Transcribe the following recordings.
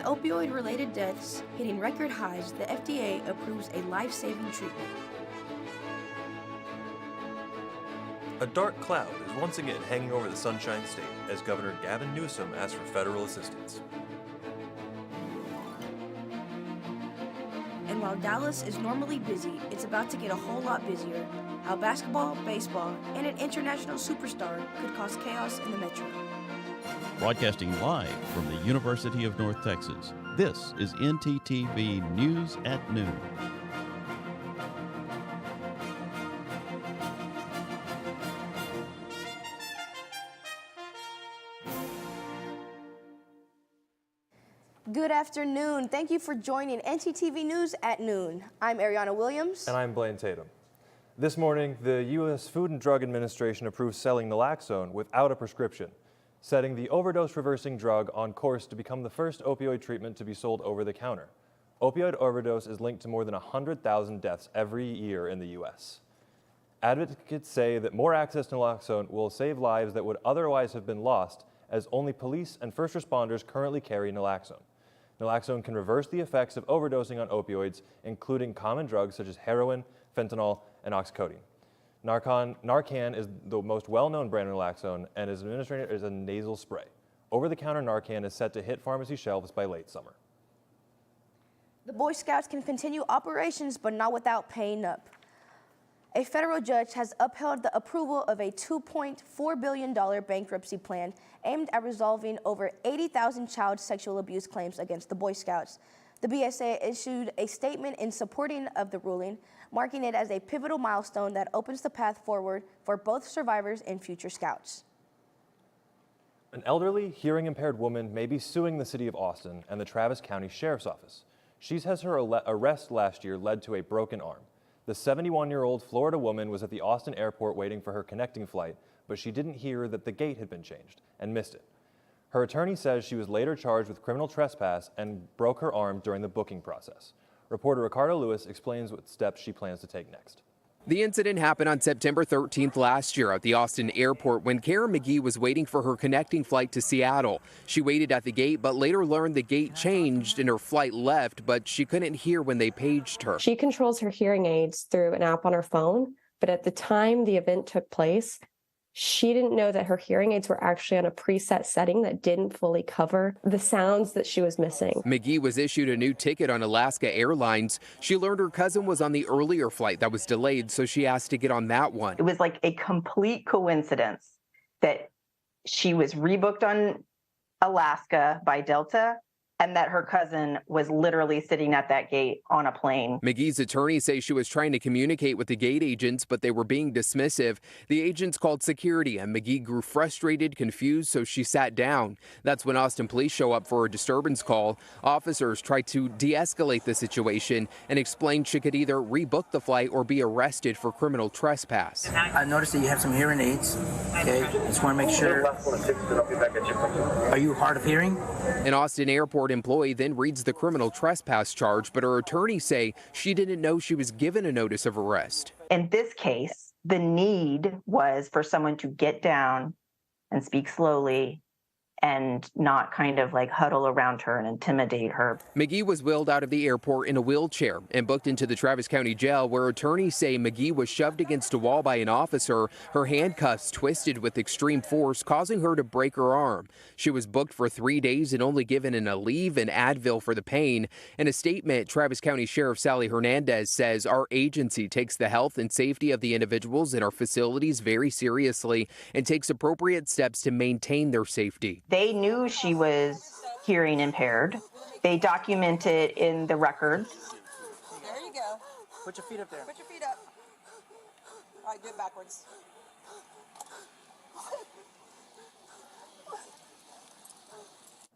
opioid-related deaths hitting record highs, the FDA approves a life-saving treatment. A dark cloud is once again hanging over the Sunshine State as Governor Gavin Newsom asks for federal assistance. And while Dallas is normally busy, it's about to get a whole lot busier. How basketball, baseball, and an international superstar could cause chaos in the metro. Broadcasting live from the University of North Texas, this is ntTV News at Noon. Good afternoon. Thank you for joining ntTV News at Noon. I'm Ariana Williams. And I'm Blaine Tatum. This morning, the U.S. Food and Drug Administration approved selling naloxone without a prescription, setting the overdose-reversing drug on course to become the first opioid treatment to be sold over the counter. Opioid overdose is linked to more than 100,000 deaths every year in the U.S. Advocates say that more access to naloxone will save lives that would otherwise have been lost, as only police and first responders currently carry naloxone. Naloxone can reverse the effects of overdosing on opioids, including common drugs such as heroin, fentanyl, and oxycodone. Narcan is the most well-known brand of naloxone and is administered as a nasal spray. Over-the-counter Narcan is set to hit pharmacy shelves by late summer. The Boy Scouts can continue operations, but not without paying up. A federal judge has upheld the approval of a $2.4 billion bankruptcy plan aimed at resolving over 80,000 child sexual abuse claims against the Boy Scouts. The BSA issued a statement in supporting of the ruling, marking it as a pivotal milestone that opens the path forward for both survivors and future Scouts. An elderly, hearing-impaired woman may be suing the city of Austin and the Travis County Sheriff's Office. She says her arrest last year led to a broken arm. The 71-year-old Florida woman was at the Austin airport waiting for her connecting flight, but she didn't hear that the gate had been changed and missed it. Her attorney says she was later charged with criminal trespass and broke her arm during the booking process. Reporter Ricardo Lewis explains what steps she plans to take next. The incident happened on September 13th last year at the Austin airport when Karen McGee was waiting for her connecting flight to Seattle. She waited at the gate, but later learned the gate changed and her flight left, but she couldn't hear when they paged her. She controls her hearing aids through an app on her phone, but at the time the event took place, she didn't know that her hearing aids were actually on a preset setting that didn't fully cover the sounds that she was missing. McGee was issued a new ticket on Alaska Airlines. She learned her cousin was on the earlier flight that was delayed, so she asked to get on that one. It was like a complete coincidence that she was rebooked on Alaska by Delta and that her cousin was literally sitting at that gate on a plane. McGee's attorney says she was trying to communicate with the gate agents, but they were being dismissive. The agents called security, and McGee grew frustrated, confused, so she sat down. That's when Austin police show up for a disturbance call. Officers tried to de-escalate the situation and explained she could either rebook the flight or be arrested for criminal trespass. I noticed that you have some hearing aids. Okay, just want to make sure. Are you hard of hearing? An Austin airport employee then reads the criminal trespass charge, but her attorneys say she didn't know she was given a notice of arrest. In this case, the need was for someone to get down and speak slowly and not kind of like huddle around her and intimidate her. McGee was wheeled out of the airport in a wheelchair and booked into the Travis County Jail, where attorneys say McGee was shoved against a wall by an officer, her handcuffs twisted with extreme force, causing her to break her arm. She was booked for 3 days and only given an Aleve and Advil for the pain. In a statement, Travis County Sheriff Sally Hernandez says our agency takes the health and safety of the individuals in our facilities very seriously and takes appropriate steps to maintain their safety. They knew she was hearing impaired. They documented in the records. There you go. Put your feet up there. Put your feet up. All right, do it backwards.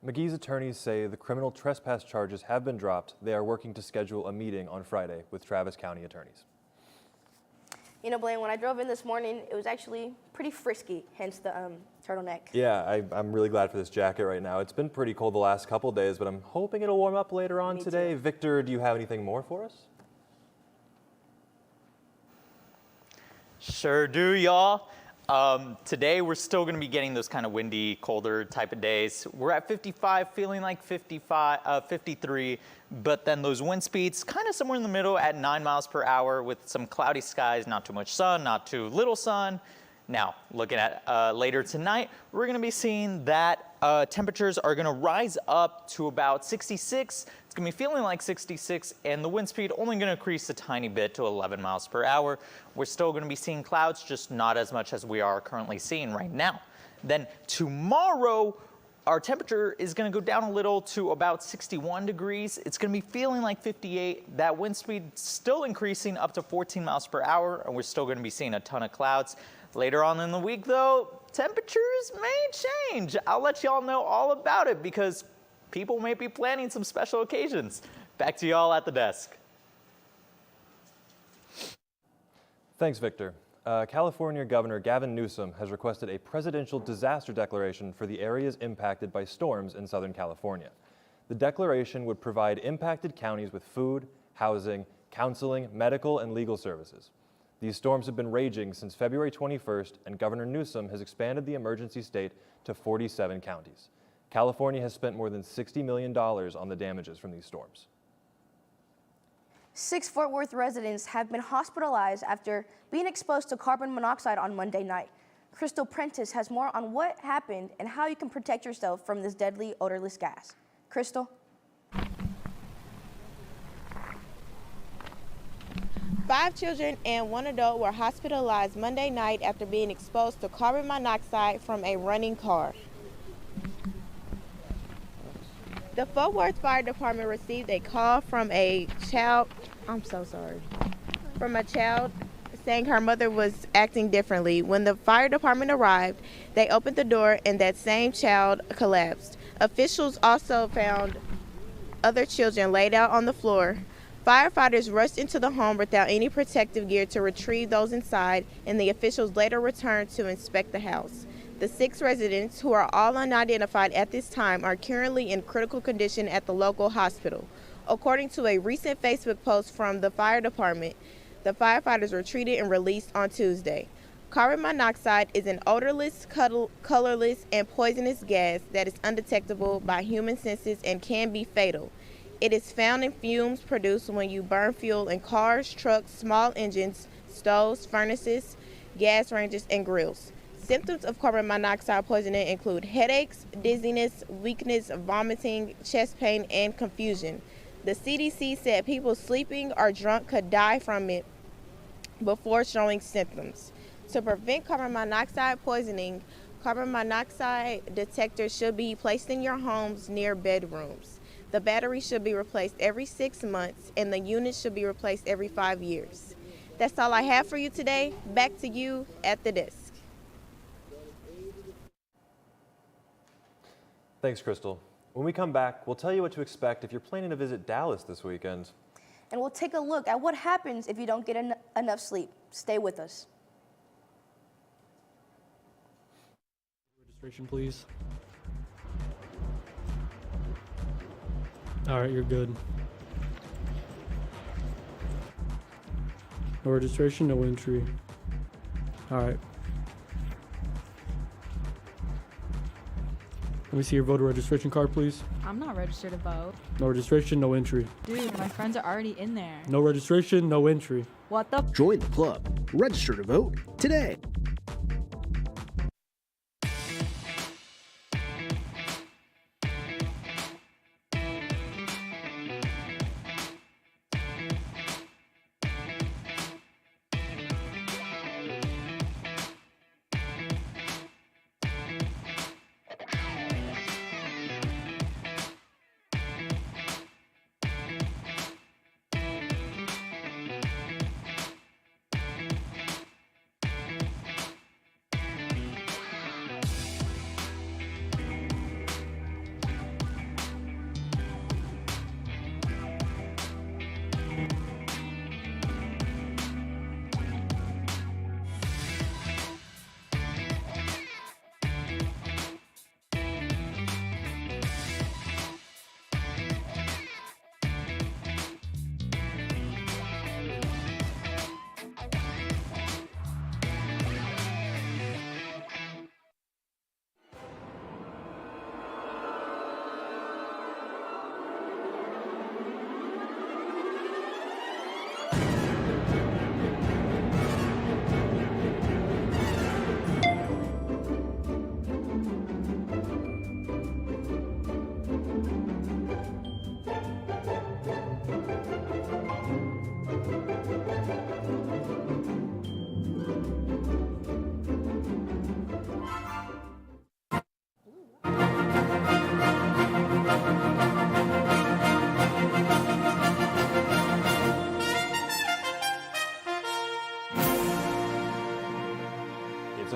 McGee's attorneys say the criminal trespass charges have been dropped. They are working to schedule a meeting on Friday with Travis County attorneys. You know, Blaine, when I drove in this morning, it was actually pretty frisky, hence the turtleneck. Yeah, I'm really glad for this jacket right now. It's been pretty cold the last couple of days, but I'm hoping it'll warm up later on today. Victor, do you have anything more for us? Sure do, y'all. Today, we're still going to be getting those kind of windy, colder type of days. We're at 55, feeling like 53, but then those wind speeds kind of somewhere in the middle at 9 miles per hour with some cloudy skies, not too much sun, not too little sun. Now, looking at later tonight, we're going to be seeing that temperatures are going to rise up to about 66. It's going to be feeling like 66, and the wind speed only going to increase a tiny bit to 11 miles per hour. We're still going to be seeing clouds, just not as much as we are currently seeing right now. Then tomorrow, our temperature is going to go down a little to about 61 degrees. It's going to be feeling like 58. That wind speed still increasing up to 14 miles per hour, and we're still going to be seeing a ton of clouds. Later on in the week, though, temperatures may change. I'll let y'all know all about it because people may be planning some special occasions. Back to y'all at the desk. Thanks, Victor. California Governor Gavin Newsom has requested a presidential disaster declaration for the areas impacted by storms in Southern California. The declaration would provide impacted counties with food, housing, counseling, medical, and legal services. These storms have been raging since February 21st, and Governor Newsom has expanded the emergency state to 47 counties. California has spent more than $60 million on the damages from these storms. 6 Fort Worth residents have been hospitalized after being exposed to carbon monoxide on Monday night. Crystal Prentice has more on what happened and how you can protect yourself from this deadly odorless gas. Crystal? 5 children and 1 adult were hospitalized Monday night after being exposed to carbon monoxide from a running car. The Fort Worth Fire Department received a call from a child saying her mother was acting differently. When the fire department arrived, they opened the door and that same child collapsed. Officials also found other children laid out on the floor. Firefighters rushed into the home without any protective gear to retrieve those inside, and the officials later returned to inspect the house. The 6 residents, who are all unidentified at this time, are currently in critical condition at the local hospital. According to a recent Facebook post from the fire department, the firefighters were treated and released on Tuesday. Carbon monoxide is an odorless, colorless, and poisonous gas that is undetectable by human senses and can be fatal. It is found in fumes produced when you burn fuel in cars, trucks, small engines, stoves, furnaces, gas ranges, and grills. Symptoms of carbon monoxide poisoning include headaches, dizziness, weakness, vomiting, chest pain, and confusion. The CDC said people sleeping or drunk could die from it before showing symptoms. To prevent carbon monoxide poisoning, carbon monoxide detectors should be placed in your homes near bedrooms. The battery should be replaced every 6 months, and the unit should be replaced every 5 years. That's all I have for you today. Back to you at the desk. Thanks, Crystal. When we come back, we'll tell you what to expect if you're planning to visit Dallas this weekend. And we'll take a look at what happens if you don't get enough sleep. Stay with us. Registration, please. All right, you're good. No registration, no entry. All right. Let me see your voter registration card, please. I'm not registered to vote. No registration, no entry. Dude, my friends are already in there. No registration, no entry. What the? Join the club. Register to vote today.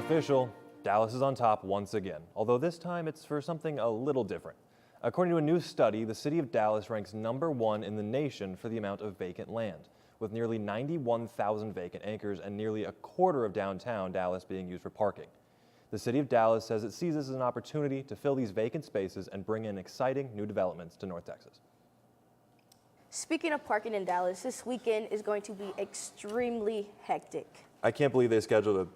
official. Dallas is on top once again, although this time it's for something a little different. According to a new study, the city of Dallas ranks #1 in the nation for the amount of vacant land, with nearly 91,000 vacant acres and nearly a quarter of downtown Dallas being used for parking. The city of Dallas says it sees this as an opportunity to fill these vacant spaces and bring in exciting new developments to North Texas. Speaking of parking in Dallas, this weekend is going to be extremely hectic. I can't believe they scheduled a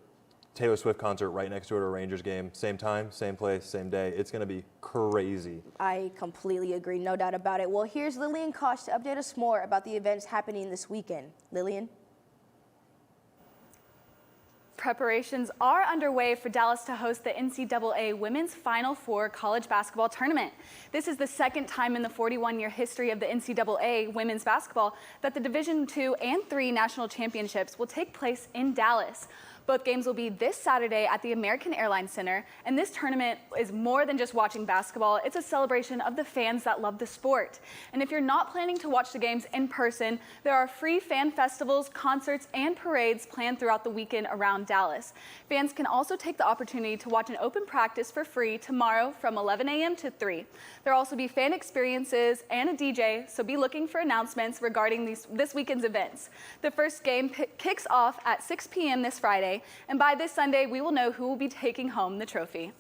Taylor Swift concert right next door to a Rangers game. Same time, same place, same day. It's going to be crazy. I completely agree, no doubt about it. Well, here's Lillian Kosh to update us more about the events happening this weekend. Lillian? Preparations are underway for Dallas to host the NCAA Women's Final Four college basketball tournament. This is the second time in the 41-year history of the NCAA women's basketball that the Division II and III national championships will take place in Dallas. Both games will be this Saturday at the American Airlines Center, and this tournament is more than just watching basketball. It's a celebration of the fans that love the sport. And if you're not planning to watch the games in person, there are free fan festivals, concerts, and parades planned throughout the weekend around Dallas. Fans can also take the opportunity to watch an open practice for free tomorrow from 11 a.m. to 3. There will also be fan experiences and a DJ, so be looking for announcements regarding this weekend's events. The first game kicks off at 6 p.m. this Friday, and by this Sunday, we will know who will be taking home the trophy.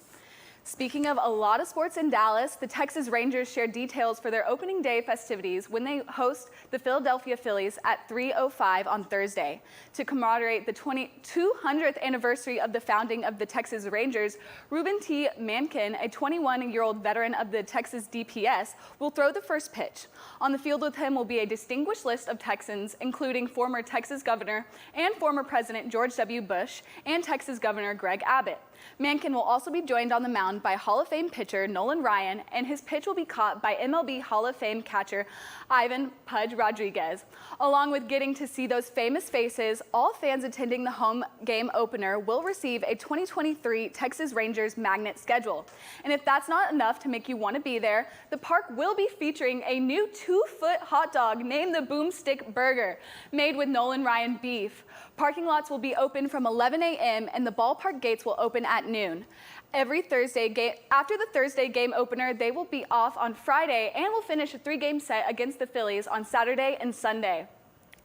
Speaking of a lot of sports in Dallas, the Texas Rangers shared details for their opening day festivities when they host the Philadelphia Phillies at 3:05 on Thursday. To commemorate the 200th anniversary of the founding of the Texas Rangers, Ruben T. Mankin, a 21-year-old veteran of the Texas DPS, will throw the first pitch. On the field with him will be a distinguished list of Texans, including former Texas Governor and former President George W. Bush and Texas Governor Greg Abbott. Mankin will also be joined on the mound by Hall of Fame pitcher Nolan Ryan, and his pitch will be caught by MLB Hall of Fame catcher Ivan Pudge Rodriguez. Along with getting to see those famous faces, all fans attending the home game opener will receive a 2023 Texas Rangers magnet schedule. And if that's not enough to make you want to be there, the park will be featuring a new 2-foot hot dog named the Boomstick Burger, made with Nolan Ryan beef. Parking lots will be open from 11 a.m. and the ballpark gates will open at noon. Every Thursday after the Thursday game opener, they will be off on Friday and will finish a 3-game set against the Phillies on Saturday and Sunday.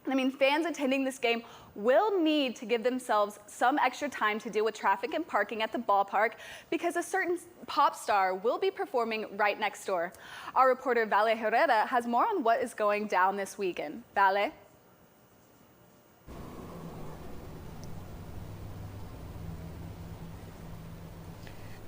I mean, fans attending this game will need to give themselves some extra time to deal with traffic and parking at the ballpark because a certain pop star will be performing right next door. Our reporter Vale Herrera has more on what is going down this weekend. Vale?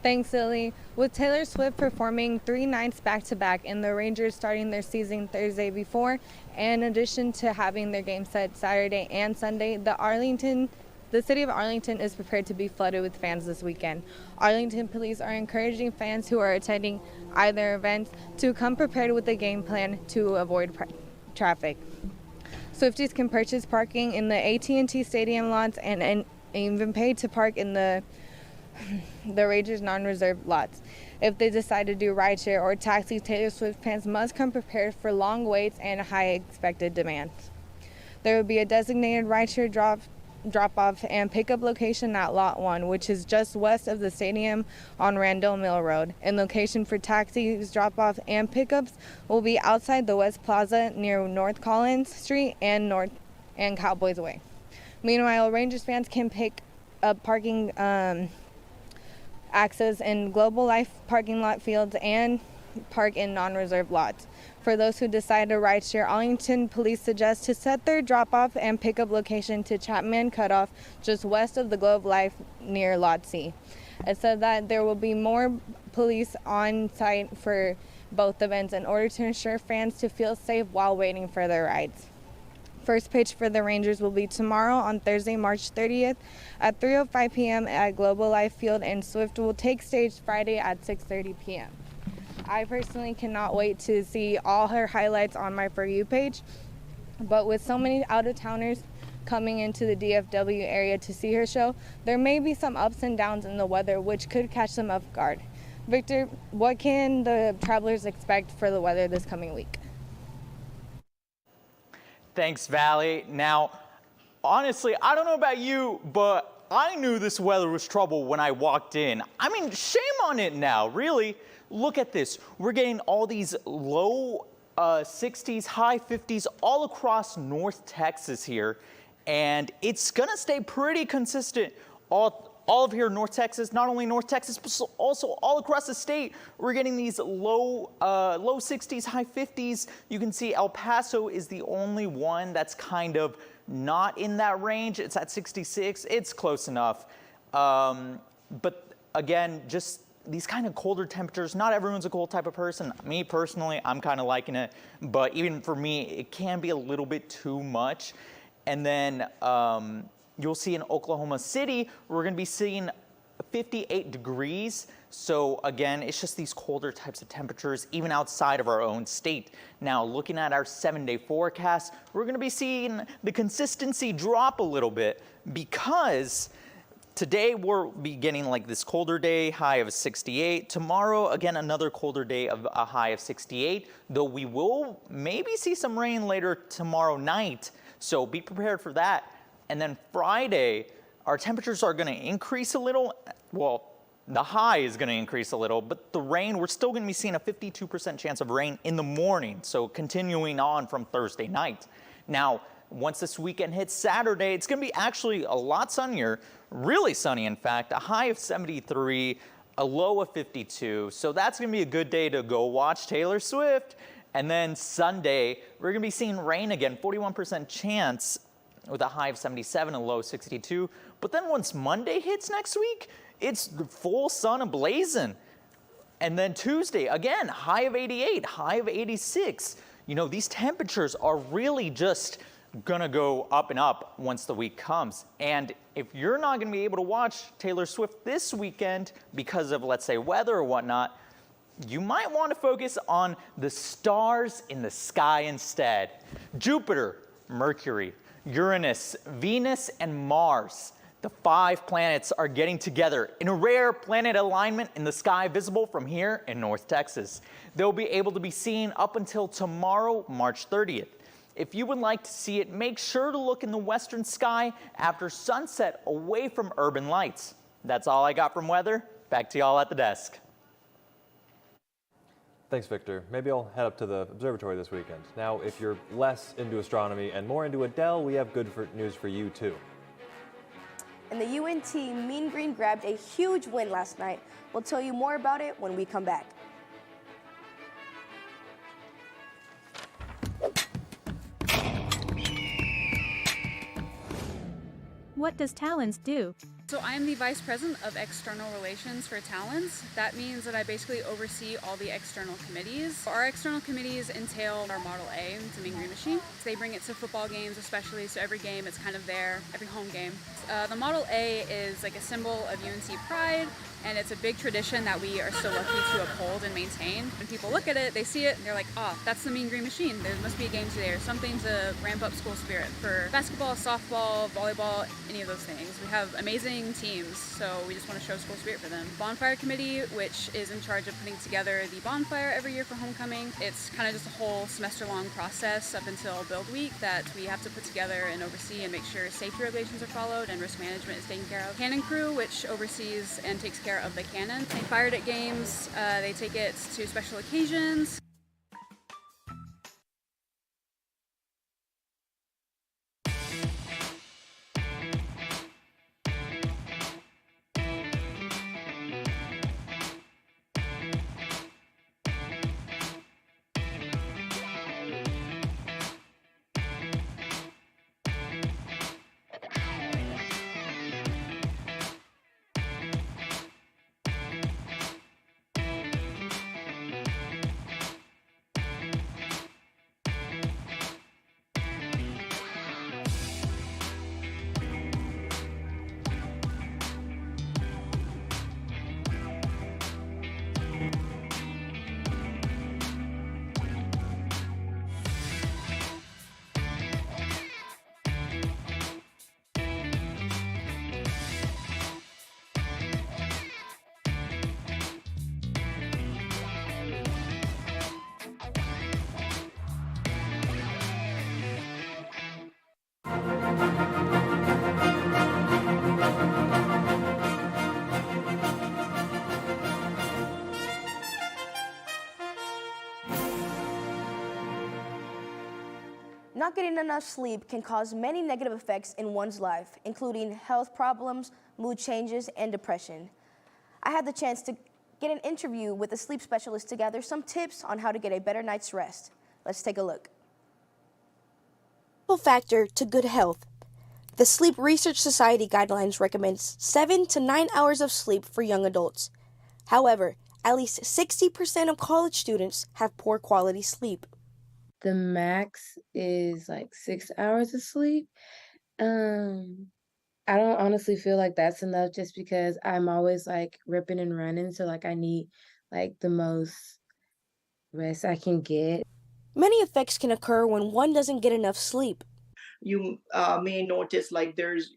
Thanks, Lily. With Taylor Swift performing 3 nights back-to-back and the Rangers starting their season Thursday before, in addition to having their game set Saturday and Sunday, the city of Arlington is prepared to be flooded with fans this weekend. Arlington police are encouraging fans who are attending either event to come prepared with a game plan to avoid traffic. Swifties can purchase parking in the AT&T Stadium lots and even pay to park in the Rangers non-reserved lots. If they decide to do rideshare or taxi, Taylor Swift fans must come prepared for long waits and high expected demand. There will be a designated rideshare drop-off and pickup location at Lot 1, which is just west of the stadium on Randall Mill Road. And location for taxis, drop-off, and pickups will be outside the West Plaza near North Collins Street and Cowboys Way. Meanwhile, Rangers fans can pick up parking access in Global Life parking lot fields and park in non-reserved lots. For those who decide to rideshare, Arlington police suggest to set their drop-off and pickup location to Chapman Cutoff, just west of the Globe Life near Lot C. It said that there will be more police on site for both events in order to ensure fans to feel safe while waiting for their rides. First pitch for the Rangers will be tomorrow on Thursday, March 30th at 3:05 p.m. at Global Life Field, and Swift will take stage Friday at 6:30 p.m. I personally cannot wait to see all her highlights on my For You page, but with so many out-of-towners coming into the DFW area to see her show, there may be some ups and downs in the weather which could catch them off guard. Victor, what can the travelers expect for the weather this coming week? Thanks, Valley. Now, honestly, I don't know about you, but I knew this weather was trouble when I walked in. I mean, shame on it now, really. Look at this. We're getting all these low 60s, high 50s all across North Texas here. And it's going to stay pretty consistent all of here in North Texas, not only North Texas, but also all across the state. We're getting these low 60s, high 50s. You can see El Paso is the only one that's kind of not in that range. It's at 66. It's close enough. But again, just these kind of colder temperatures, not everyone's a cold type of person. Me personally, I'm kind of liking it. But even for me, it can be a little bit too much. And then you'll see in Oklahoma City, we're going to be seeing 58 degrees. So again, it's just these colder types of temperatures, even outside of our own state. Now, looking at our 7-day forecast, we're going to be seeing the consistency drop a little bit because today we're beginning like this colder day, high of 68. Tomorrow, again, another colder day of a high of 68, though we will maybe see some rain later tomorrow night. So be prepared for that. And then Friday, our temperatures are going to increase a little. Well, the high is going to increase a little, but the rain, we're still going to be seeing a 52% chance of rain in the morning. So continuing on from Thursday night. Now, once this weekend hits Saturday, it's going to be actually a lot sunnier, really sunny, in fact, a high of 73, a low of 52. So that's going to be a good day to go watch Taylor Swift. And then Sunday, we're going to be seeing rain again, 41% chance with a high of 77, a low of 62. But then once Monday hits next week, it's the full sun ablazing. And then Tuesday, again, high of 88, high of 86. You know, these temperatures are really just gonna go up and up once the week comes. And if you're not gonna be able to watch Taylor Swift this weekend because of, let's say, weather or whatnot, you might want to focus on the stars in the sky instead. Jupiter, Mercury, Uranus, Venus, and Mars. The 5 planets are getting together in a rare planet alignment in the sky visible from here in North Texas. They'll be able to be seen up until tomorrow, March 30th. If you would like to see it, make sure to look in the western sky after sunset away from urban lights. That's all I got from weather. Back to y'all at the desk. Thanks, Victor. Maybe I'll head up to the observatory this weekend. Now, if you're less into astronomy and more into Adele, we have good news for you, too. And the UNT Mean Green grabbed a huge win last night. We'll tell you more about it when we come back. What does Talons do? So I'm the Vice President of External Relations for Talons. That means that I basically oversee all the external committees. Our external committees entail our Model A, it's a Mean Green machine. So they bring it to football games especially, so every game it's kind of there, every home game. The Model A is like a symbol of UNC pride, and it's a big tradition that we are so lucky to uphold and maintain. When people look at it, they see it, and they're like, oh, that's the Mean Green machine. There must be a game today or something to ramp up school spirit for basketball, softball, volleyball, any of those things. We have amazing teams, so we just want to show school spirit for them. Bonfire committee, which is in charge of putting together the bonfire every year for homecoming. It's kind of just a whole semester-long process up until build week that we have to put together and oversee and make sure safety regulations are followed and risk management is taken care of. Cannon crew, which oversees and takes care of the cannon. They fire it at games, they take it to special occasions. Not getting enough sleep can cause many negative effects in one's life, including health problems, mood changes, and depression. I had the chance to get an interview with a sleep specialist to gather some tips on how to get a better night's rest. Let's take a look. Factor to good health. The Sleep Research Society guidelines recommends 7 to 9 hours of sleep for young adults. However, at least 60% of college students have poor quality sleep. The max is like 6 hours of sleep. I don't honestly feel like that's enough just because I'm always like ripping and running. So like I need like the most rest I can get. Many effects can occur when one doesn't get enough sleep. You may notice like there's,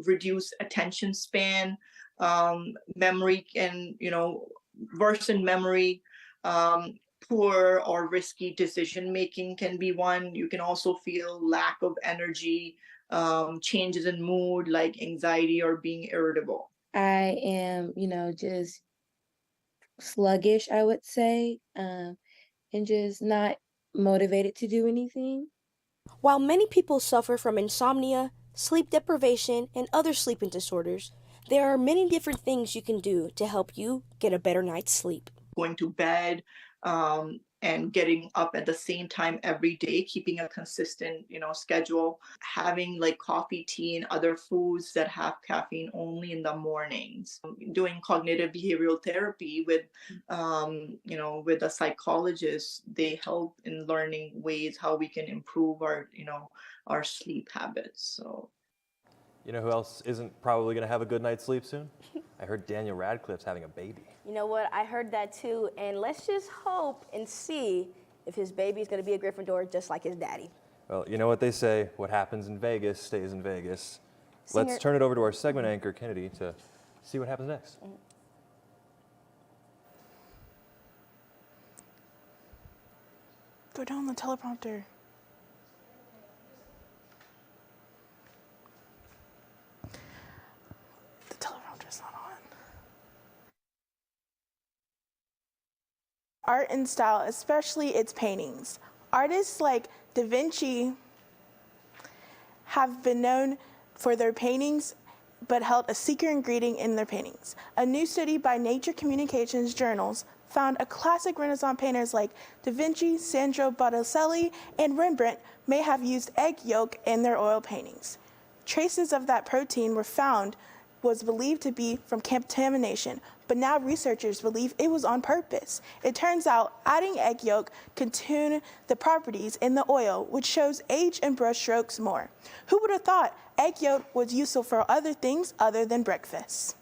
reduced attention span, memory can, worsen memory, poor or risky decision making can be one. You can also feel lack of energy, changes in mood like anxiety or being irritable. I am, just sluggish, I would say, and just not motivated to do anything. While many people suffer from insomnia, sleep deprivation, and other sleeping disorders, there are many different things you can do to help you get a better night's sleep. Going to bed and getting up at the same time every day, keeping a consistent, schedule, having like coffee, tea, and other foods that have caffeine only in the mornings, doing cognitive behavioral therapy with, with a psychologist. They help in learning ways how we can improve our sleep habits. So. You know who else isn't probably going to have a good night's sleep soon? I heard Daniel Radcliffe's having a baby. You know what? I heard that too, and let's just hope and see if his baby is going to be a Gryffindor just like his daddy. Well, you know what they say, what happens in Vegas stays in Vegas. Let's turn it over to our segment anchor, Kennedy, to see what happens next. Go down the teleprompter. The teleprompter's not on. Art and style, especially its paintings. Artists like Da Vinci have been known for their paintings, but held a secret ingredient in their paintings. A new study by Nature Communications Journals found a classic Renaissance painters like Da Vinci, Sandro Botticelli, and Rembrandt may have used egg yolk in their oil paintings. Traces of that protein were found was believed to be from contamination, but now researchers believe it was on purpose. It turns out adding egg yolk can tune the properties in the oil, which shows age and brush strokes more. Who would have thought egg yolk was useful for other things other than breakfast?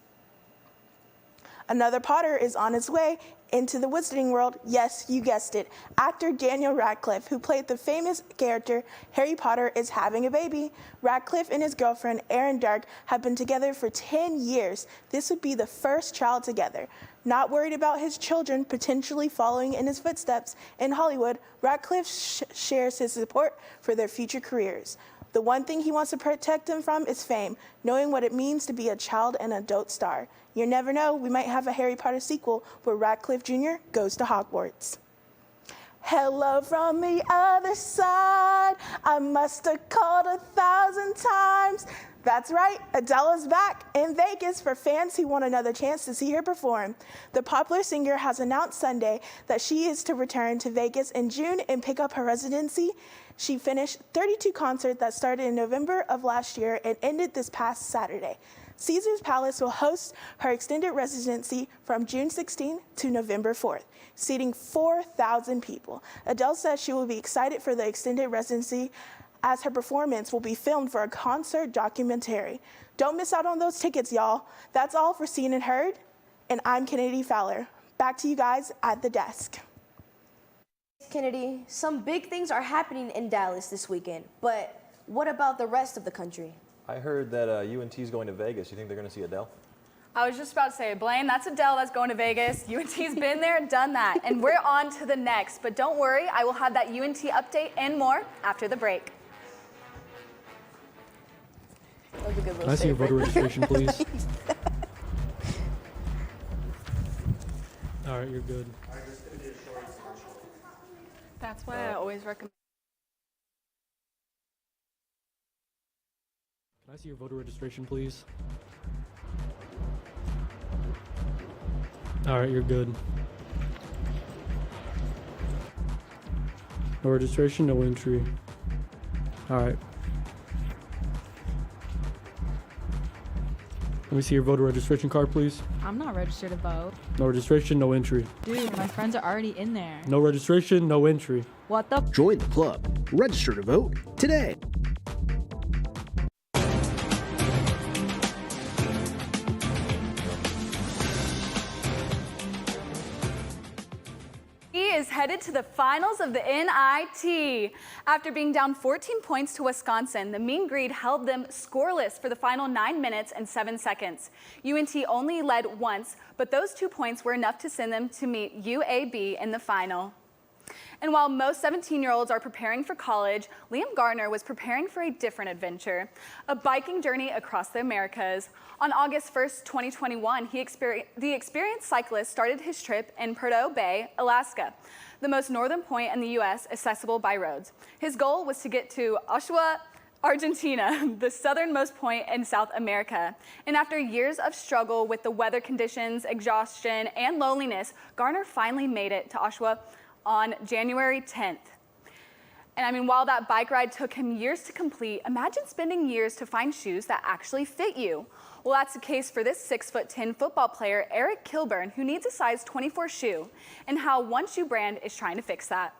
Another Potter is on his way into the wizarding world. Yes, you guessed it. Actor Daniel Radcliffe, who played the famous character Harry Potter, is having a baby. Radcliffe and his girlfriend, Erin Dark, have been together for 10 years. This would be the first child together. Not worried about his children potentially following in his footsteps in Hollywood, Radcliffe shares his support for their future careers. The one thing he wants to protect them from is fame, knowing what it means to be a child and adult star. You never know, we might have a Harry Potter sequel where Radcliffe Jr. goes to Hogwarts. Hello from the other side, I must have called 1,000 times. That's right, Adele is back in Vegas for fans who want another chance to see her perform. The popular singer has announced Sunday that she is to return to Vegas in June and pick up her residency. She finished 32 concerts that started in November of last year and ended this past Saturday. Caesars Palace will host her extended residency from June 16 to November 4th, seating 4,000 people. Adele says she will be excited for the extended residency as her performance will be filmed for a concert documentary. Don't miss out on those tickets, y'all. That's all for Seen and Heard, and I'm Kennedy Fowler. Back to you guys at the desk. Kennedy, some big things are happening in Dallas this weekend, but what about the rest of the country? I heard that UNT is going to Vegas. You think they're going to see Adele? I was just about to say, Blaine, that's Adele that's going to Vegas. UNT's been there and done that, and we're on to the next. But don't worry, I will have that UNT update and more after the break. Can I see your voter registration, please? All right, you're good. That's why I always recommend I see your voter registration, please? All right, you're good. No registration, no entry. All right. Let me see your voter registration card, please. I'm not registered to vote. No registration, no entry. Dude, my friends are already in there. No registration, no entry. What the? Join the club. Register to vote today. He is headed to the finals of the NIT. After being down 14 points to Wisconsin, the Mean Green held them scoreless for the final 9 minutes and 7 seconds. UNT only led once, but those 2 points were enough to send them to meet UAB in the final. And while most 17-year-olds are preparing for college, Liam Garner was preparing for a different adventure, a biking journey across the Americas. On August 1st, 2021, the experienced cyclist started his trip in Prudhoe Bay, Alaska, the most northern point in the U.S. accessible by roads. His goal was to get to Ushuaia, Argentina, the southernmost point in South America. And after years of struggle with the weather conditions, exhaustion, and loneliness, Garner finally made it to Ushuaia on January 10th. And I mean, while that bike ride took him years to complete, imagine spending years to find shoes that actually fit you. Well, that's the case for this 6'10" football player, Eric Kilburn, who needs a size 24 shoe, and how one shoe brand is trying to fix that.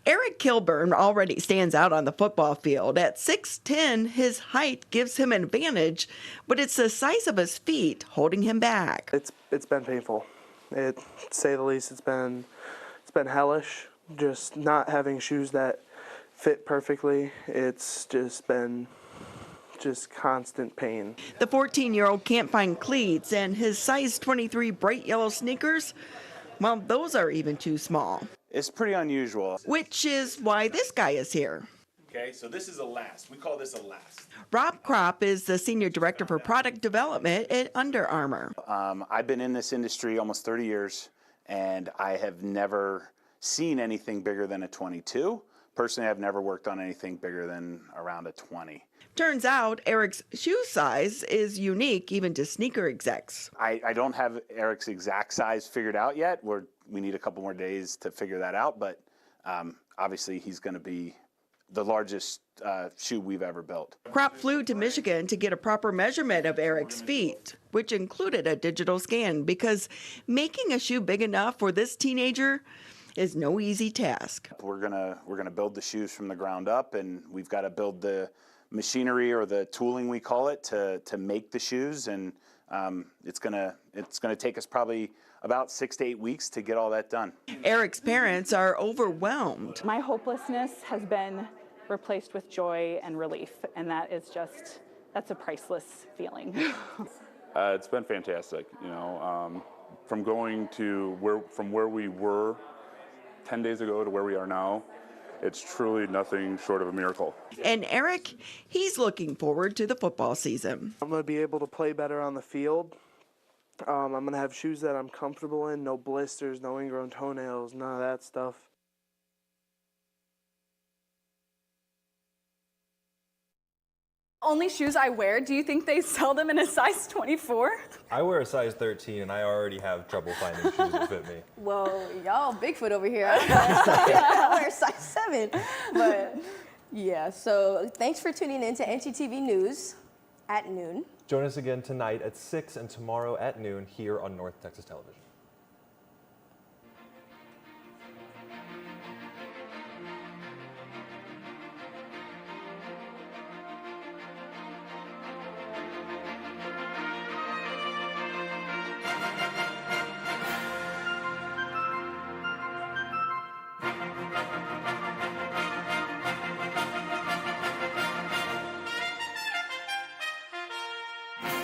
Eric Kilburn already stands out on the football field. At 6'10", his height gives him an advantage, but it's the size of his feet holding him back. It's been painful. To say the least, it's been hellish. Just not having shoes that fit perfectly. It's just been constant pain. The 14-year-old can't find cleats, and his size 23 bright yellow sneakers, well, those are even too small. It's pretty unusual. Which is why this guy is here. Okay, so this is a last. We call this a last. Rob Kropp is the Senior Director for Product Development at Under Armour. I've been in this industry almost 30 years, and I have never seen anything bigger than a 22. Personally, I've never worked on anything bigger than around a 20. Turns out Eric's shoe size is unique even to sneaker execs. I don't have Eric's exact size figured out yet. We need a couple more days to figure that out, but obviously he's going to be the largest shoe we've ever built. Kropp flew to Michigan to get a proper measurement of Eric's feet, which included a digital scan, because making a shoe big enough for this teenager is no easy task. We're gonna build the shoes from the ground up, and we've got to build the machinery, or the tooling we call it, to make the shoes, and it's gonna take us probably about 6 to 8 weeks to get all that done. Eric's parents are overwhelmed. My hopelessness has been replaced with joy and relief, and that's a priceless feeling. It's been fantastic, from going to from where we were 10 days ago to where we are now. It's truly nothing short of a miracle. And Eric, he's looking forward to the football season. I'm going to be able to play better on the field. I'm going to have shoes that I'm comfortable in, no blisters, no ingrown toenails, none of that stuff. Only shoes I wear, do you think they sell them in a size 24? I wear a size 13, and I already have trouble finding shoes that fit me. Whoa, y'all Bigfoot over here. I wear a size 7. But yeah, so thanks for tuning in to ntTV News at noon. Join us again tonight at 6 and tomorrow at noon here on North Texas Television.